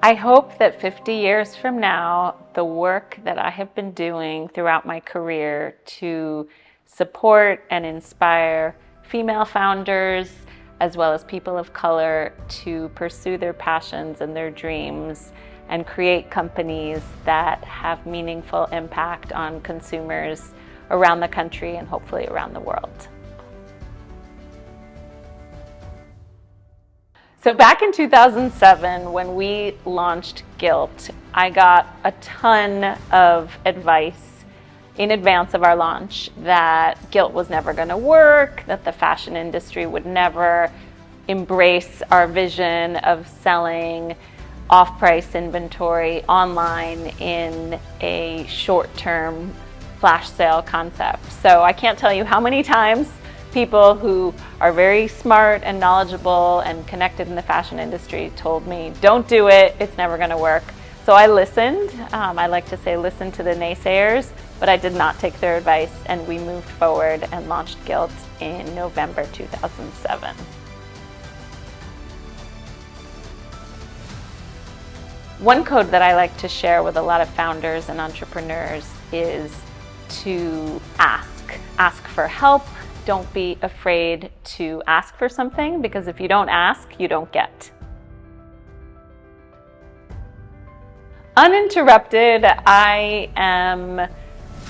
I hope that 50 years from now, the work that I have been doing throughout my career to support and inspire female founders, as well as people of color, to pursue their passions and their dreams and create companies that have meaningful impact on consumers around the country and hopefully around the world. So back in 2007, when we launched Guilt, I got a ton of advice in advance of our launch that Guilt was never going to work, that the fashion industry would never embrace our vision of selling off-price inventory online in a short-term flash sale concept. So I can't tell you how many times people who are very smart and knowledgeable and connected in the fashion industry told me, don't do it, it's never going to work. So I listened. I like to say listen to the naysayers, but I did not take their advice, and we moved forward and launched Guilt in November 2007. One code that I like to share with a lot of founders and entrepreneurs is to ask. Ask for help. Don't be afraid to ask for something, because if you don't ask, you don't get. Uninterrupted, I am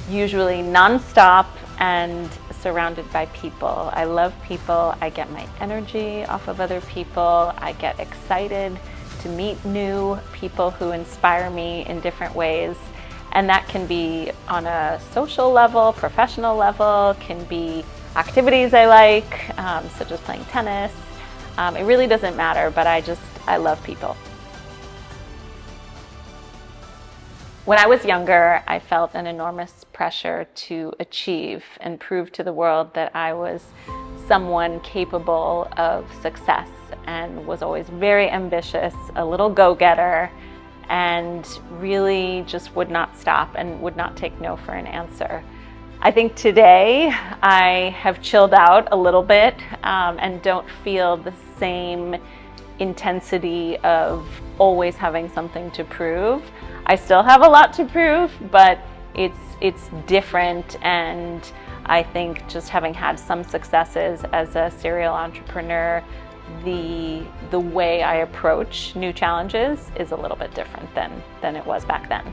usually nonstop and surrounded by people. I love people. I get my energy off of other people. I get excited to meet new people who inspire me in different ways. And that can be on a social level, professional level, can be activities I like, such as playing tennis. It really doesn't matter, but I love people. When I was younger, I felt an enormous pressure to achieve and prove to the world that I was someone capable of success, and was always very ambitious, a little go-getter, and really just would not stop and would not take no for an answer. I think today I have chilled out a little bit and don't feel the same intensity of always having something to prove. I still have a lot to prove, but it's different, and I think just having had some successes as a serial entrepreneur, the way I approach new challenges is a little bit different than it was back then.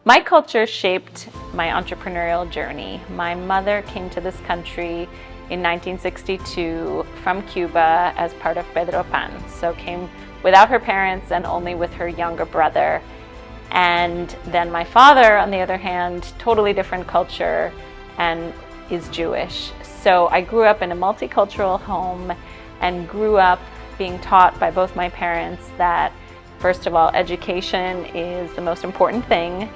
My culture shaped my entrepreneurial journey. My mother came to this country in 1962 from Cuba as part of Pedro Pan. So came without her parents and only with her younger brother. And then my father, on the other hand, totally different culture and is Jewish. So I grew up in a multicultural home and grew up being taught by both my parents that, first of all, education is the most important thing.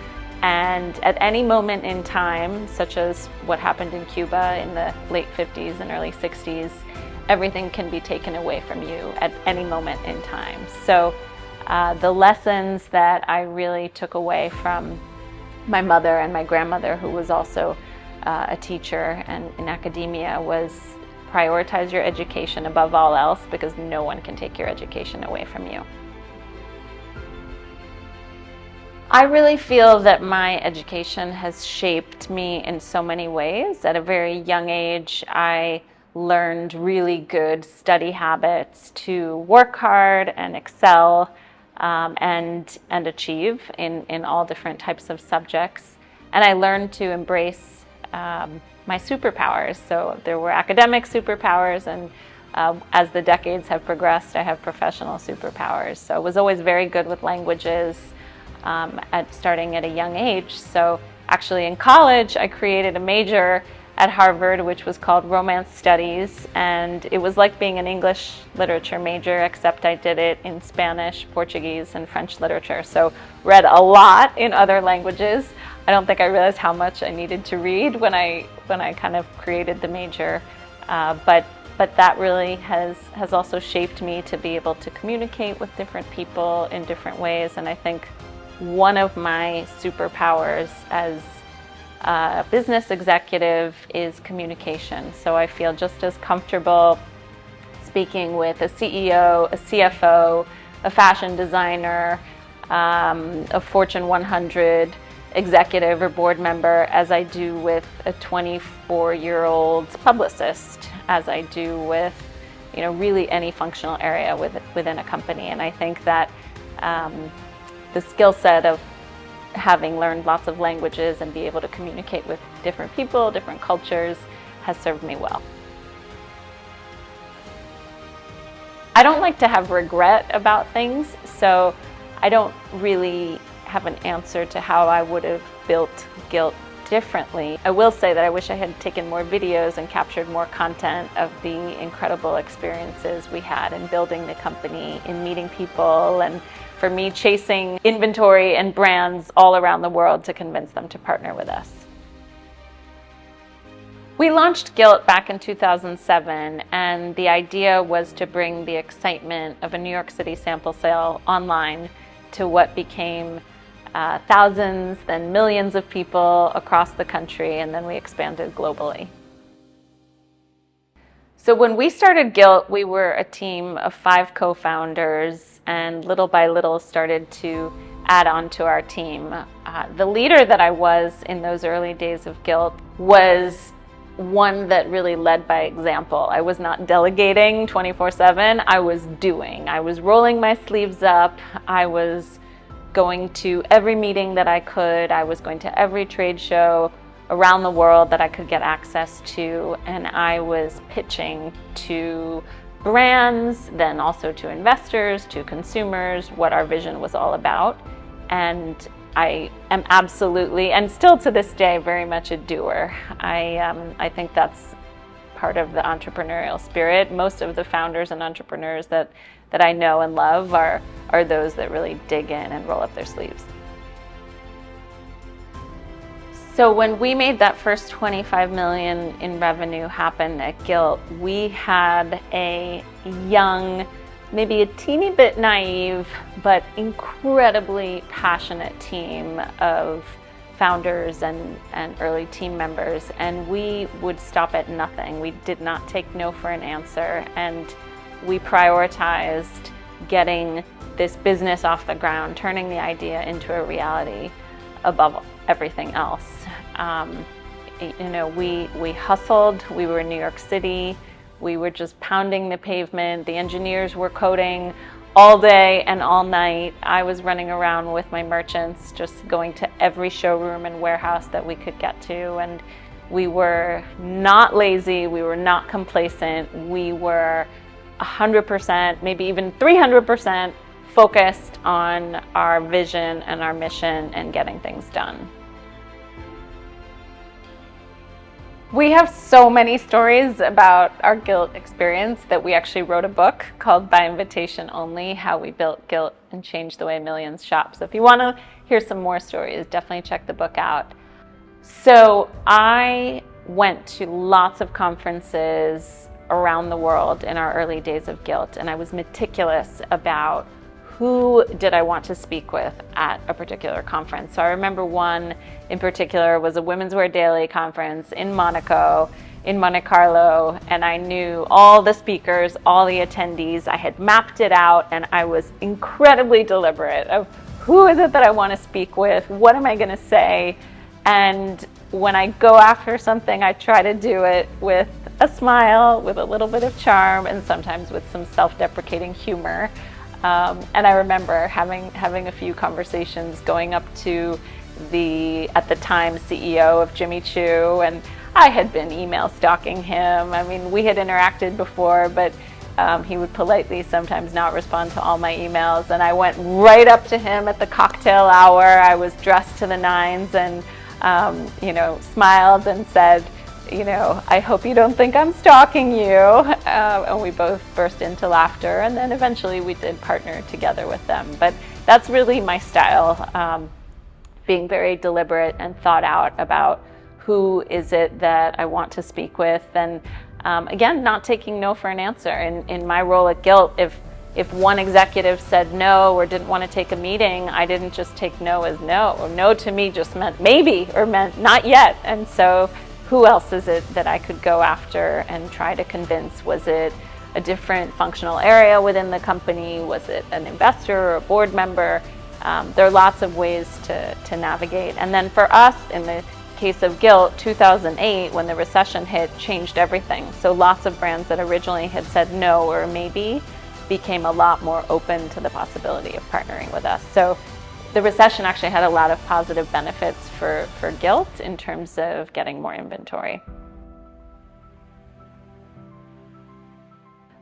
And at any moment in time, such as what happened in Cuba in the late 50s and early 60s, everything can be taken away from you at any moment in time. So the lessons that I really took away from my mother and my grandmother, who was also a teacher and in academia, was prioritize your education above all else, because no one can take your education away from you. I really feel that my education has shaped me in so many ways. At a very young age, I learned really good study habits to work hard and excel and achieve in all different types of subjects. And I learned to embrace my superpowers. So there were academic superpowers, and as the decades have progressed, I have professional superpowers. So I was always very good with languages. Starting at a young age. So actually in college, I created a major at Harvard, which was called Romance Studies, and it was like being an English literature major, except I did it in Spanish, Portuguese, and French literature. So read a lot in other languages. I don't think I realized how much I needed to read when I kind of created the major, but that really has also shaped me to be able to communicate with different people in different ways. And I think one of my superpowers as a business executive is communication. So I feel just as comfortable speaking with a CEO, a CFO, a fashion designer, a Fortune 100 executive or board member as I do with a 24-year-old publicist, as I do with, really any functional area within a company. And I think that the skill set of having learned lots of languages and be able to communicate with different people, different cultures, has served me well. I don't like to have regret about things, so I don't really have an answer to how I would have built Guilt differently. I will say that I wish I had taken more videos and captured more content of the incredible experiences we had in building the company, in meeting people, and for me chasing inventory and brands all around the world to convince them to partner with us. We launched Guilt back in 2007, and the idea was to bring the excitement of a New York City sample sale online to what became thousands, then millions of people across the country, and then we expanded globally. So when we started Guilt, we were a team of 5 co-founders, and little by little started to add on to our team. The leader that I was in those early days of Guilt was one that really led by example. I was not delegating 24/7, I was doing. I was rolling my sleeves up, I was going to every meeting that I could, I was going to every trade show around the world that I could get access to, and I was pitching to brands, then also to investors, to consumers, what our vision was all about. And I am absolutely, and still to this day, very much a doer. I think that's part of the entrepreneurial spirit. Most of the founders and entrepreneurs that I know and love are those that really dig in and roll up their sleeves. So when we made that first 25 million in revenue happen at Guilt, we had a young, maybe a teeny bit naive, but incredibly passionate team of founders and early team members, and we would stop at nothing. We did not take no for an answer, and we prioritized getting this business off the ground, turning the idea into a reality above everything else. We hustled. We were in New York City. We were just pounding the pavement. The engineers were coding all day and all night. I was running around with my merchants, just going to every showroom and warehouse that we could get to. And we were not lazy. We were not complacent. We were 100%, maybe even 300% focused on our vision and our mission and getting things done. We have so many stories about our Guilt experience that we actually wrote a book called By Invitation Only, How We Built Guilt and Changed the Way Millions Shop. So if you want to hear some more stories, definitely check the book out. So I went to lots of conferences around the world in our early days of Guilt, and I was meticulous about who did I want to speak with at a particular conference. So I remember one in particular was a Women's Wear Daily conference in Monaco, in Monte Carlo, and I knew all the speakers, all the attendees. I had mapped it out, and I was incredibly deliberate of who is it that I want to speak with, what am I going to say, and when I go after something, I try to do it with a smile, with a little bit of charm, and sometimes with some self-deprecating humor. And I remember having a few conversations, going up to at the time, CEO of Jimmy Choo, and I had been email stalking him. I mean, we had interacted before, but he would politely sometimes not respond to all my emails. And I went right up to him at the cocktail hour. I was dressed to the nines and, smiled and said, I hope you don't think I'm stalking you. And we both burst into laughter. And then eventually we did partner together with them. But that's really my style, being very deliberate and thought out about who is it that I want to speak with. And again, not taking no for an answer. In my role at Guilt, if one executive said no or didn't want to take a meeting, I didn't just take no as no. No to me just meant maybe or meant not yet. And so who else is it that I could go after and try to convince? Was it a different functional area within the company? Was it an investor or a board member? There are lots of ways to navigate. And then for us, in the case of Guilt, 2008, when the recession hit, changed everything. So lots of brands that originally had said no or maybe became a lot more open to the possibility of partnering with us. So the recession actually had a lot of positive benefits for Guilt in terms of getting more inventory.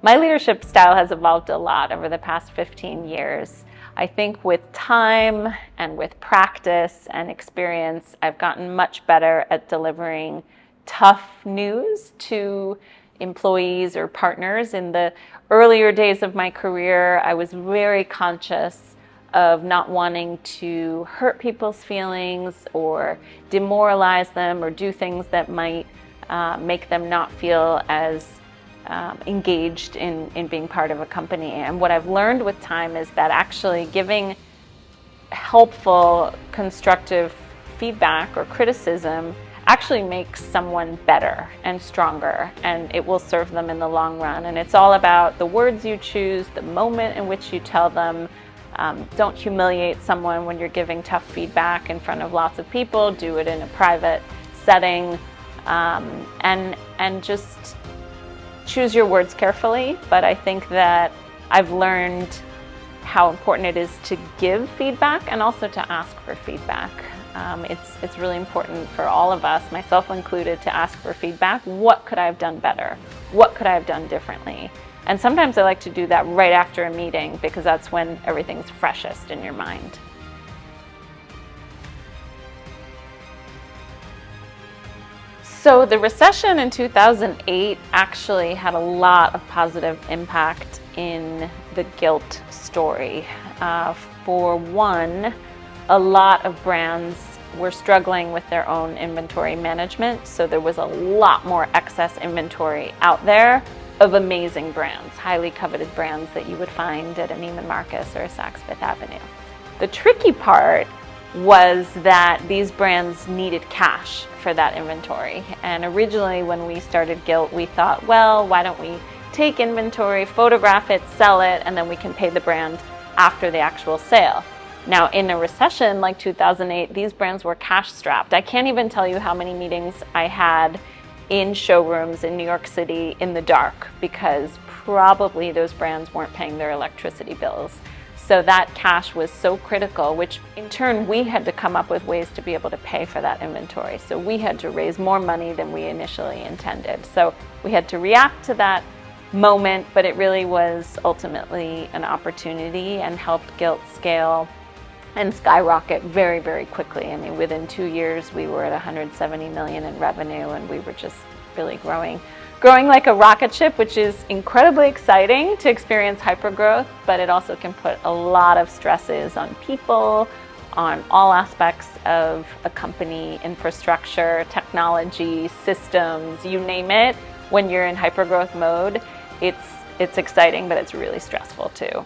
My leadership style has evolved a lot over the past 15 years. I think with time and with practice and experience, I've gotten much better at delivering tough news to employees or partners. In the earlier days of my career, I was very conscious of not wanting to hurt people's feelings or demoralize them or do things that might make them not feel as engaged in being part of a company. And what I've learned with time is that actually giving helpful, constructive feedback or criticism actually makes someone better and stronger, and it will serve them in the long run. And it's all about the words you choose, the moment in which you tell them. Don't humiliate someone when you're giving tough feedback in front of lots of people. Do it in a private setting, and just choose your words carefully. But I think that I've learned how important it is to give feedback and also to ask for feedback. It's really important for all of us, myself included, to ask for feedback. What could I have done better? What could I have done differently? And sometimes I like to do that right after a meeting because that's when everything's freshest in your mind. So the recession in 2008 actually had a lot of positive impact in the Guilt story. For one, a lot of brands were struggling with their own inventory management, so there was a lot more excess inventory out there of amazing brands, highly coveted brands that you would find at a Neiman Marcus or a Saks Fifth Avenue. The tricky part was that these brands needed cash for that inventory. And originally when we started Guilt, we thought, well, why don't we take inventory, photograph it, sell it, and then we can pay the brand after the actual sale. Now, in a recession like 2008, these brands were cash strapped. I can't even tell you how many meetings I had in showrooms in New York City in the dark because probably those brands weren't paying their electricity bills. So that cash was so critical, which in turn we had to come up with ways to be able to pay for that inventory. So we had to raise more money than we initially intended. So we had to react to that moment, but it really was ultimately an opportunity and helped Guilt scale and skyrocket very, very quickly. I mean, within 2 years, we were at 170 million in revenue, and we were just really growing like a rocket ship, which is incredibly exciting to experience hypergrowth, but it also can put a lot of stresses on people, on all aspects of a company, infrastructure, technology, systems, you name it. When you're in hypergrowth mode, it's exciting, but it's really stressful too.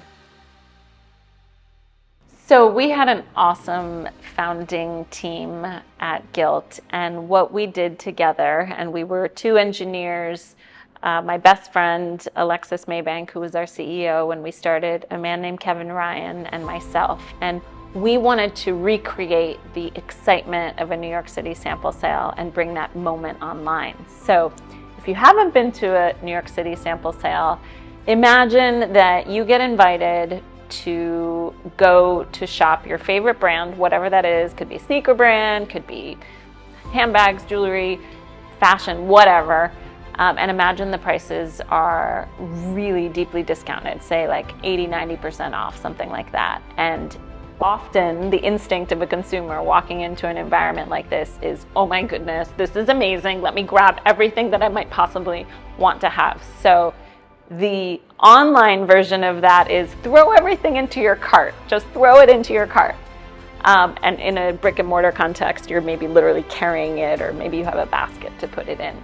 So we had an awesome founding team at Guilt, and what we did together, and we were two engineers, my best friend, Alexis Maybank, who was our CEO when we started, a man named Kevin Ryan, and myself. And we wanted to recreate the excitement of a New York City sample sale and bring that moment online. So if you haven't been to a New York City sample sale, imagine that you get invited to go to shop your favorite brand, whatever that is. Could be a sneaker brand, could be handbags, jewelry, fashion, whatever. And imagine the prices are really deeply discounted, say like 80-90% off, something like that. And often the instinct of a consumer walking into an environment like this is, oh my goodness, this is amazing. Let me grab everything that I might possibly want to have. So the online version of that is throw everything into your cart. Just throw it into your cart. And in a brick and mortar context, you're maybe literally carrying it, or maybe you have a basket to put it in.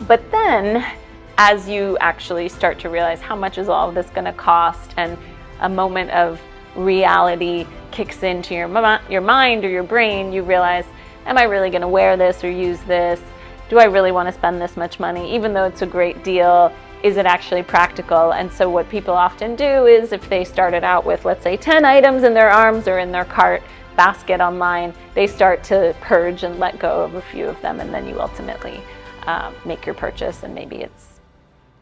But then as you actually start to realize how much is all of this going to cost, and a moment of reality kicks into your mind or your brain, you realize, am I really going to wear this or use this? Do I really want to spend this much money? Even though it's a great deal, is it actually practical? And so what people often do is if they started out with, let's say, 10 items in their arms or in their cart basket online, they start to purge and let go of a few of them, and then you ultimately make your purchase, and maybe it's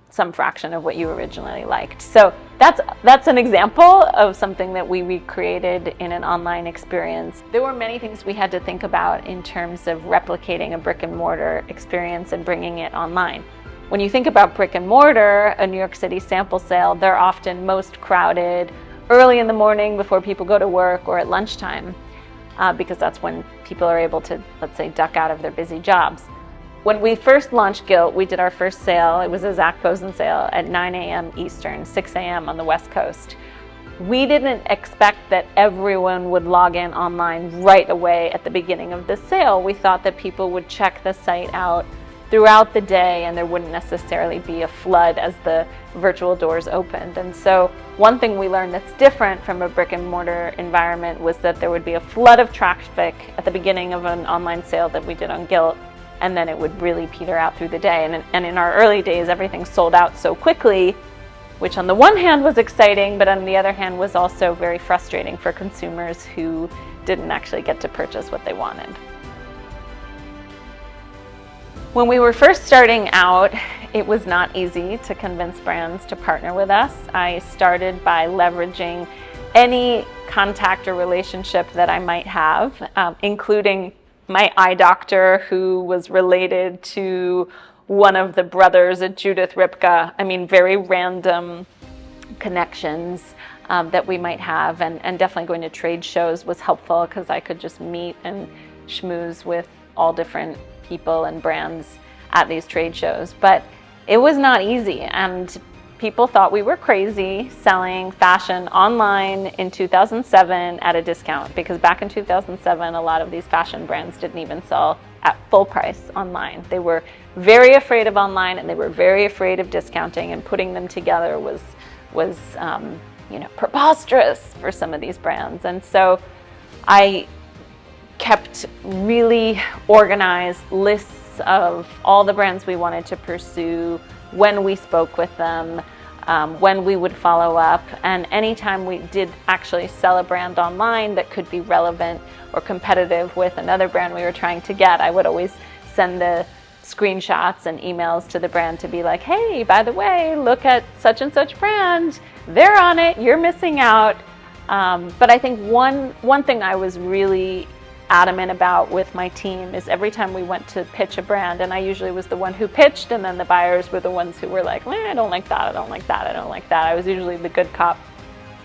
some fraction of what you originally liked. So that's an example of something that we recreated in an online experience. There were many things we had to think about in terms of replicating a brick and mortar experience and bringing it online. When you think about brick and mortar, a New York City sample sale, they're often most crowded early in the morning before people go to work or at lunchtime, because that's when people are able to, let's say, duck out of their busy jobs. When we first launched Gilt, we did our first sale. It was a Zach Posen sale at 9 a.m. Eastern, 6 a.m. on the West Coast. We didn't expect that everyone would log in online right away at the beginning of the sale. We thought that people would check the site out throughout the day, and there wouldn't necessarily be a flood as the virtual doors opened. And so one thing we learned that's different from a brick and mortar environment was that there would be a flood of traffic at the beginning of an online sale that we did on Gilt, and then it would really peter out through the day. And in our early days, everything sold out so quickly, which on the one hand was exciting, but on the other hand was also very frustrating for consumers who didn't actually get to purchase what they wanted. When we were first starting out, it was not easy to convince brands to partner with us. I started by leveraging any contact or relationship that I might have, including my eye doctor, who was related to one of the brothers at Judith Ripka. I mean, very random connections that we might have, and definitely going to trade shows was helpful because I could just meet and schmooze with all different people and brands at these trade shows. But it was not easy, and people thought we were crazy selling fashion online in 2007 at a discount, because back in 2007, a lot of these fashion brands didn't even sell at full price online. They were very afraid of online, and they were very afraid of discounting, and putting them together was preposterous for some of these brands. And so I kept really organized lists of all the brands we wanted to pursue, when we spoke with them, when we would follow up, and anytime we did actually sell a brand online that could be relevant or competitive with another brand we were trying to get, I would always send the screenshots and emails to the brand to be like, hey, by the way, look at such and such brand, they're on it, you're missing out. But I think one thing I was really adamant about with my team is every time we went to pitch a brand, and I usually was the one who pitched, and then the buyers were the ones who were like, I don't like that, I don't like that, I don't like that. I was usually the good cop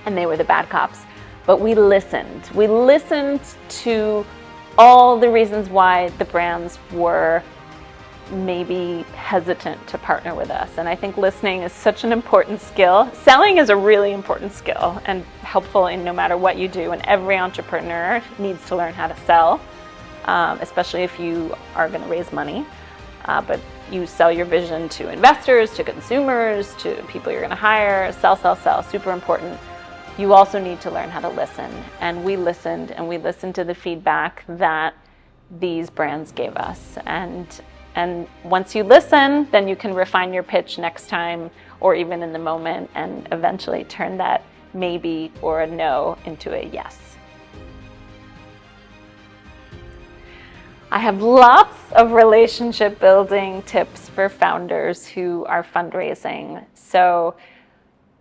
and they were the bad cops. But we listened. We listened to all the reasons why the brands were maybe hesitant to partner with us. And I think listening is such an important skill. Selling is a really important skill and helpful in no matter what you do. And every entrepreneur needs to learn how to sell, especially if you are going to raise money. But you sell your vision to investors, to consumers, to people you're going to hire. Sell, super important. You also need to learn how to listen. And we listened, and we listened to the feedback that these brands gave us. And once you listen, then you can refine your pitch next time, or even in the moment, and eventually turn that maybe or a no into a yes. I have lots of relationship building tips for founders who are fundraising. So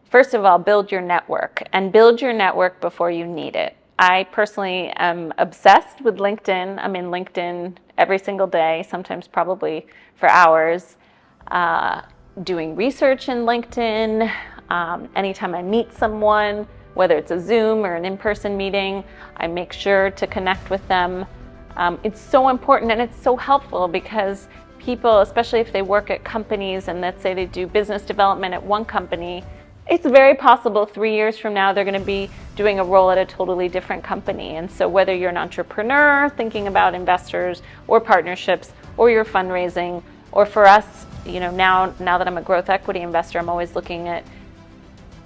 first of all, build your network, and build your network before you need it. I personally am obsessed with LinkedIn. I'm in LinkedIn every single day, sometimes probably for hours, doing research in LinkedIn. Anytime I meet someone, whether it's a Zoom or an in-person meeting, I make sure to connect with them. It's so important, and it's so helpful because people, especially if they work at companies and let's say they do business development at one company, it's very possible 3 years from now they're going to be doing a role at a totally different company. And so whether you're an entrepreneur thinking about investors or partnerships, or you're fundraising, or for us, now that I'm a growth equity investor, I'm always looking at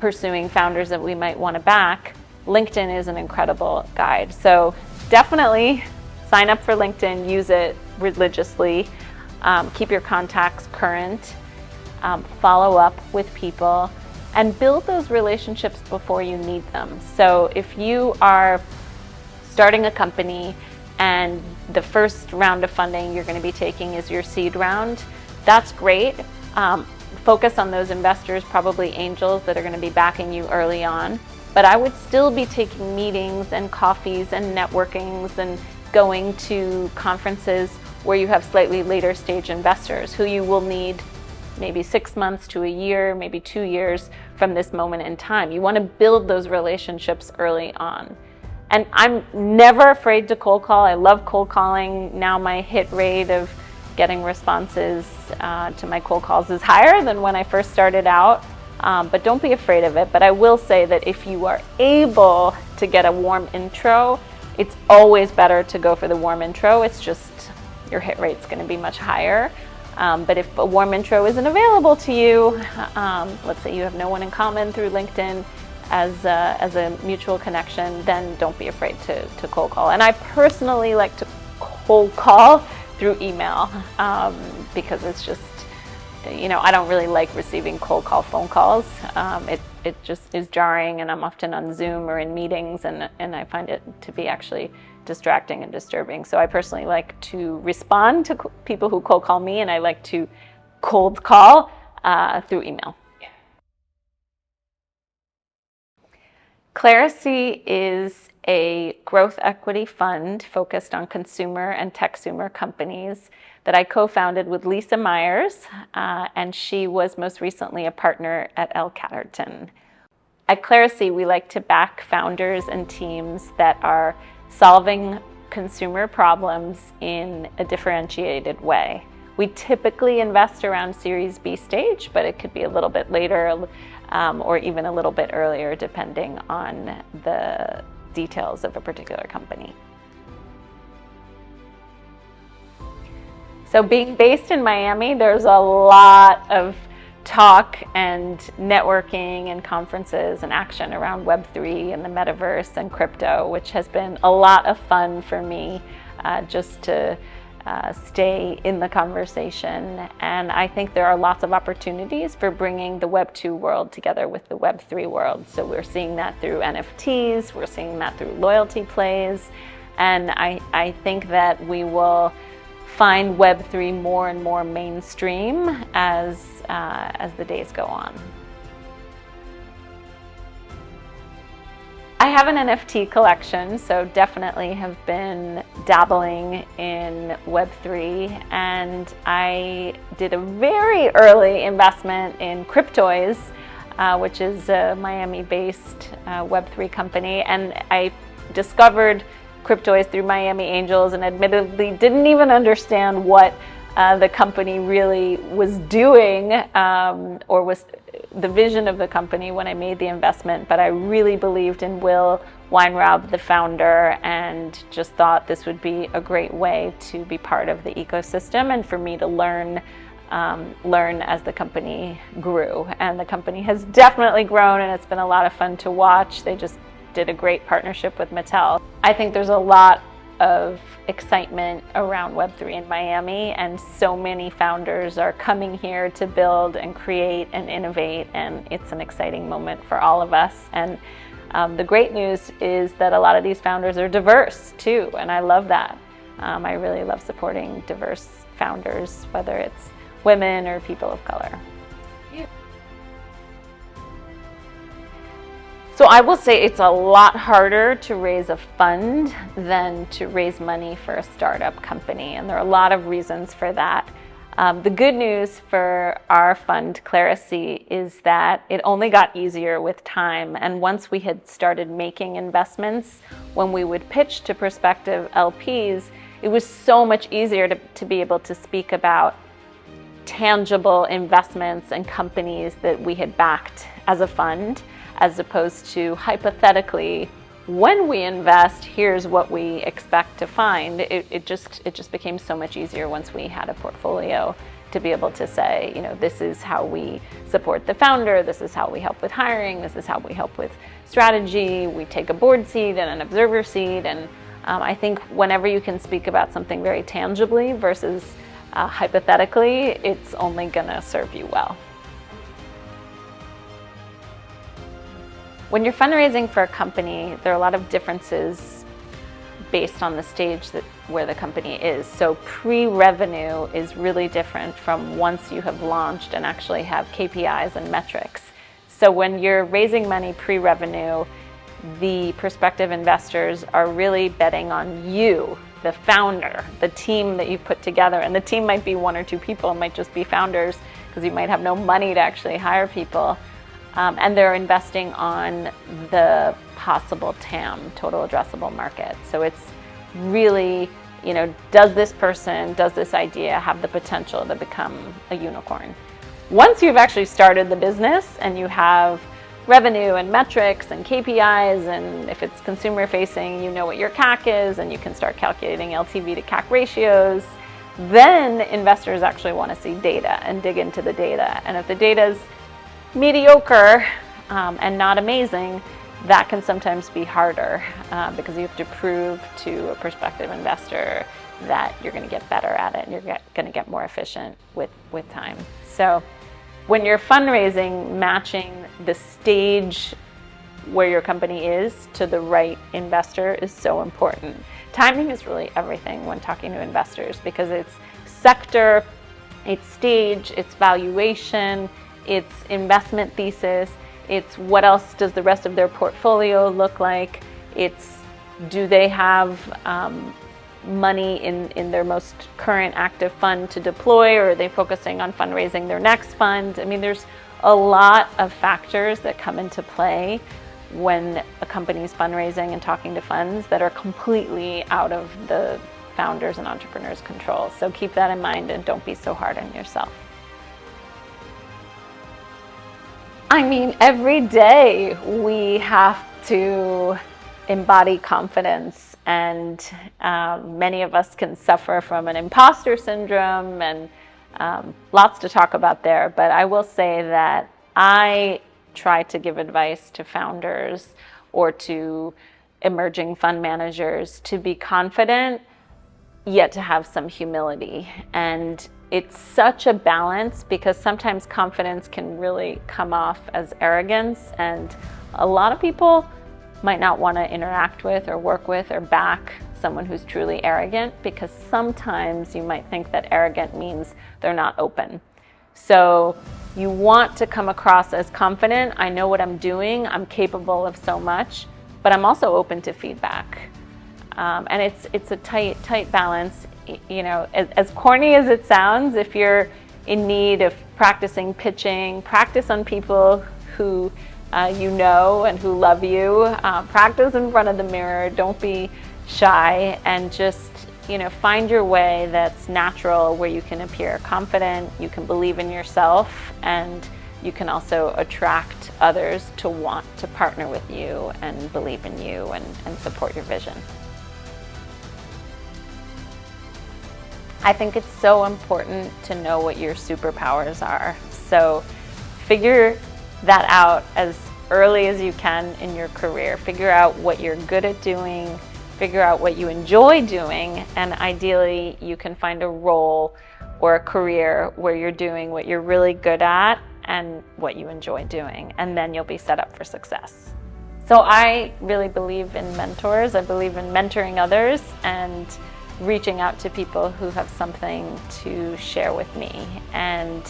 pursuing founders that we might want to back. LinkedIn is an incredible guide. So definitely sign up for LinkedIn, use it religiously, keep your contacts current. follow up with people, and build those relationships before you need them. So if you are starting a company and the first round of funding you're going to be taking is your seed round, that's great. Focus on those investors, probably angels that are going to be backing you early on. But I would still be taking meetings and coffees and networkings and going to conferences where you have slightly later stage investors who you will need maybe 6 months to a year, maybe 2 years from this moment in time. You want to build those relationships early on. And I'm never afraid to cold call. I love cold calling. Now my hit rate of getting responses to my cold calls is higher than when I first started out. But don't be afraid of it. But I will say that if you are able to get a warm intro, it's always better to go for the warm intro. It's just your hit rate's going to be much higher. But if a warm intro isn't available to you, let's say you have no one in common through LinkedIn as a mutual connection, then don't be afraid to cold call. And I personally like to cold call through email because it's just, I don't really like receiving cold call phone calls. It just is jarring, and I'm often on Zoom or in meetings, and I find it to be actually distracting and disturbing. So I personally like to respond to people who cold call me, and I like to cold call through email. Clerisy is a growth equity fund focused on consumer and techsumer companies that I co-founded with Lisa Myers, and she was most recently a partner at L. Catterton. At Clerisy, we like to back founders and teams that are solving consumer problems in a differentiated way. We typically invest around Series B stage, but it could be a little bit later or even a little bit earlier, depending on the details of a particular company. So being based in Miami, there's a lot of talk and networking and conferences and action around Web3 and the metaverse and crypto, which has been a lot of fun for me just to stay in the conversation. And I think there are lots of opportunities for bringing the Web 2 world together with the Web 3 world. So we're seeing that through NFTs, we're seeing that through loyalty plays, and I think that we will find Web 3 more and more mainstream as the days go on. I have an NFT collection, so definitely have been dabbling in Web3, and I did a very early investment in Cryptoys, which is a Miami-based Web3 company, and I discovered Cryptoys through Miami Angels and admittedly didn't even understand what the company really was doing or was the vision of the company when I made the investment, but I really believed in Will Weinraub, the founder, and just thought this would be a great way to be part of the ecosystem and for me to learn as the company grew. And the company has definitely grown, and it's been a lot of fun to watch. They just did a great partnership with Mattel. I think there's a lot of excitement around Web3 in Miami, and so many founders are coming here to build and create and innovate, and it's an exciting moment for all of us. And the great news is that a lot of these founders are diverse too, and I love that. I really love supporting diverse founders, whether it's women or people of color. So I will say it's a lot harder to raise a fund than to raise money for a startup company, and there are a lot of reasons for that. The good news for our fund, Clerisy, is that it only got easier with time, and once we had started making investments, when we would pitch to prospective LPs, it was so much easier to be able to speak about tangible investments and companies that we had backed as a fund, as opposed to hypothetically, when we invest, here's what we expect to find. It just became so much easier once we had a portfolio to be able to say, this is how we support the founder, this is how we help with hiring, this is how we help with strategy, we take a board seat and an observer seat. And I think whenever you can speak about something very tangibly versus hypothetically, it's only gonna serve you well. When you're fundraising for a company, there are a lot of differences based on the stage where the company is. So pre-revenue is really different from once you have launched and actually have KPIs and metrics. So when you're raising money pre-revenue, the prospective investors are really betting on you, the founder, the team that you've put together. And the team might be 1 or 2 people, it might just be founders, because you might have no money to actually hire people. And they're investing on the possible TAM, total addressable market. So it's really, does this person, does this idea have the potential to become a unicorn? Once you've actually started the business and you have revenue and metrics and KPIs, and if it's consumer facing, you know what your CAC is, and you can start calculating LTV to CAC ratios, then investors actually want to see data and dig into the data. And if the data is mediocre and not amazing, that can sometimes be harder because you have to prove to a prospective investor that you're going to get better at it and you're going to get more efficient with time. So when you're fundraising, matching the stage where your company is to the right investor is so important. Timing is really everything when talking to investors, because it's sector, it's stage, it's valuation, it's investment thesis, it's what else does the rest of their portfolio look like, it's do they have money in their most current active fund to deploy, or are they focusing on fundraising their next fund? I mean, there's a lot of factors that come into play when a company is fundraising and talking to funds that are completely out of the founders and entrepreneurs' control. So keep that in mind and don't be so hard on yourself. I mean, every day we have to embody confidence, and many of us can suffer from an imposter syndrome, and lots to talk about there. But I will say that I try to give advice to founders or to emerging fund managers to be confident, yet to have some humility. And it's such a balance, because sometimes confidence can really come off as arrogance, and a lot of people might not want to interact with or work with or back someone who's truly arrogant, because sometimes you might think that arrogant means they're not open. So you want to come across as confident. I know what I'm doing. I'm capable of so much, but I'm also open to feedback. And it's a tight balance. As corny as it sounds, if you're in need of practicing pitching, practice on people who you know and who love you. Practice in front of the mirror. Don't be shy, and just find your way that's natural, where you can appear confident, you can believe in yourself, and you can also attract others to want to partner with you and believe in you and support your vision. I think it's so important to know what your superpowers are. So figure that out as early as you can in your career. Figure out what you're good at doing, figure out what you enjoy doing, and ideally you can find a role or a career where you're doing what you're really good at and what you enjoy doing, and then you'll be set up for success. So I really believe in mentors. I believe in mentoring others and reaching out to people who have something to share with me. And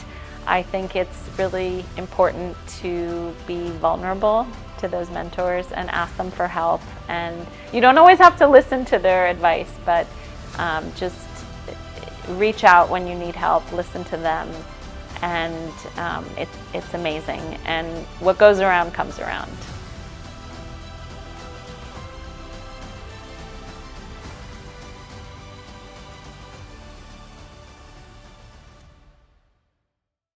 I think it's really important to be vulnerable to those mentors and ask them for help. And you don't always have to listen to their advice, but just reach out when you need help, listen to them, and it's amazing. And what goes around comes around.